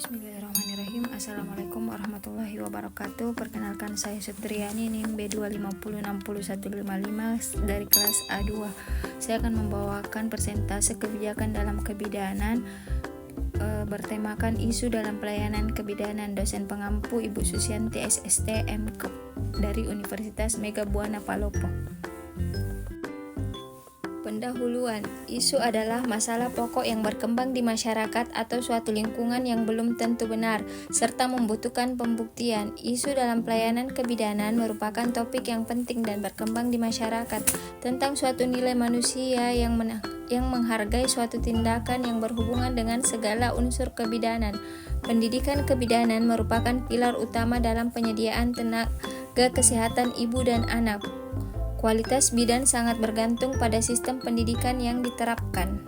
Bismillahirrahmanirrahim. Assalamualaikum warahmatullahi wabarakatuh. Perkenalkan, saya Sutriani, NIM B250606155 dari kelas A2. Saya akan membawakan persentase kebijakan dalam kebidanan bertemakan isu dalam pelayanan kebidanan. Dosen pengampu Ibu Susianti SST MKep dari Universitas Mega Buana Palopo. Pendahuluan, isu adalah masalah pokok yang berkembang di masyarakat atau suatu lingkungan yang belum tentu benar, serta membutuhkan pembuktian. Isu dalam pelayanan kebidanan merupakan topik yang penting dan berkembang di masyarakat tentang suatu nilai manusia yang menghargai suatu tindakan yang berhubungan dengan segala unsur kebidanan. Pendidikan kebidanan merupakan pilar utama dalam penyediaan tenaga kesehatan ibu dan anak. Kualitas bidan sangat bergantung pada sistem pendidikan yang diterapkan.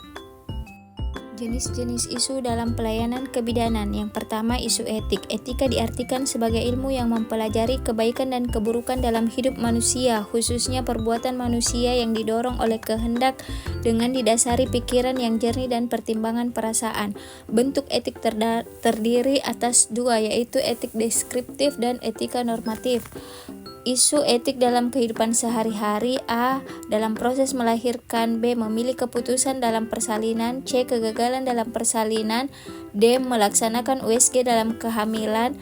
Jenis-jenis isu dalam pelayanan kebidanan. Yang pertama, isu etik. Etika diartikan sebagai ilmu yang mempelajari kebaikan dan keburukan dalam hidup manusia, khususnya perbuatan manusia yang didorong oleh kehendak dengan didasari pikiran yang jernih dan pertimbangan perasaan. Bentuk etik terdiri atas dua, yaitu etik deskriptif dan etika normatif. Isu etik dalam kehidupan sehari-hari. A. Dalam proses melahirkan. B. Memilih keputusan dalam persalinan. C. Kegagalan dalam persalinan. D. Melaksanakan USG dalam kehamilan.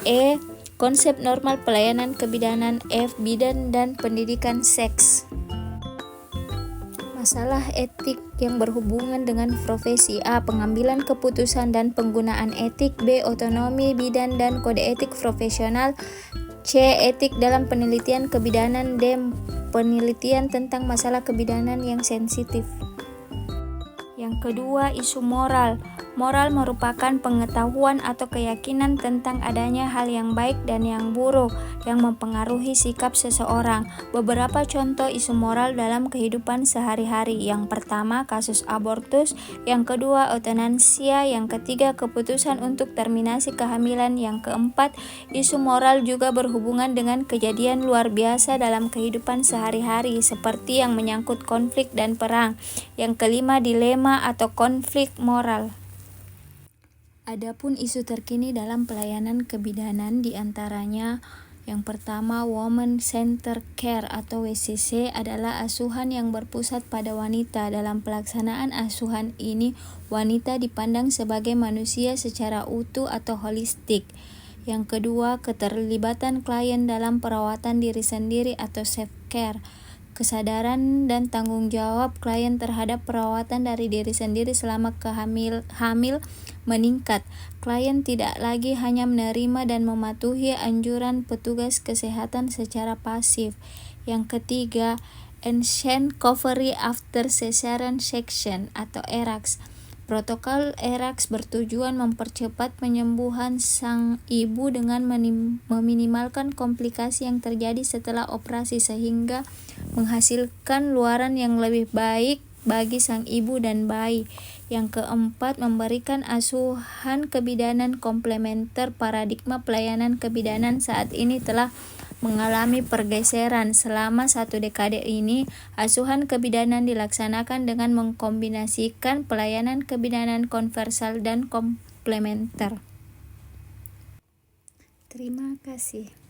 E. Konsep normal pelayanan kebidanan. F. Bidan dan pendidikan seks. Masalah etik yang berhubungan dengan profesi. A. Pengambilan keputusan dan penggunaan etik. B. Otonomi bidan dan kode etik profesional. C. Etik dalam penelitian kebidanan. D. Penelitian tentang masalah kebidanan yang sensitif. Yang kedua, isu moral. Moral merupakan pengetahuan atau keyakinan tentang adanya hal yang baik dan yang buruk yang mempengaruhi sikap seseorang. Beberapa contoh isu moral dalam kehidupan sehari-hari. Yang pertama, kasus abortus. Yang kedua, euthanasia. Yang ketiga, keputusan untuk terminasi kehamilan. Yang keempat, isu moral juga berhubungan dengan kejadian luar biasa dalam kehidupan sehari-hari seperti yang menyangkut konflik dan perang. Yang kelima, dilema atau konflik moral. Adapun isu terkini dalam pelayanan kebidanan diantaranya, yang pertama, Women Center Care atau WCC adalah asuhan yang berpusat pada wanita. Dalam pelaksanaan asuhan ini, wanita dipandang sebagai manusia secara utuh atau holistik. Yang kedua, keterlibatan klien dalam perawatan diri sendiri atau self-care. Kesadaran dan tanggung jawab klien terhadap perawatan dari diri sendiri selama hamil meningkat. Klien tidak lagi hanya menerima dan mematuhi anjuran petugas kesehatan secara pasif. Yang ketiga, Enhanced Recovery After Cesarean Section atau ERACS. Protokol ERACS bertujuan mempercepat penyembuhan sang ibu dengan meminimalkan komplikasi yang terjadi setelah operasi sehingga menghasilkan luaran yang lebih baik bagi sang ibu dan bayi. Yang keempat, memberikan asuhan kebidanan komplementer. Paradigma pelayanan kebidanan saat ini telah mengalami pergeseran. Selama 1 dekade ini, asuhan kebidanan dilaksanakan dengan mengkombinasikan pelayanan kebidanan konversal dan komplementer. Terima kasih.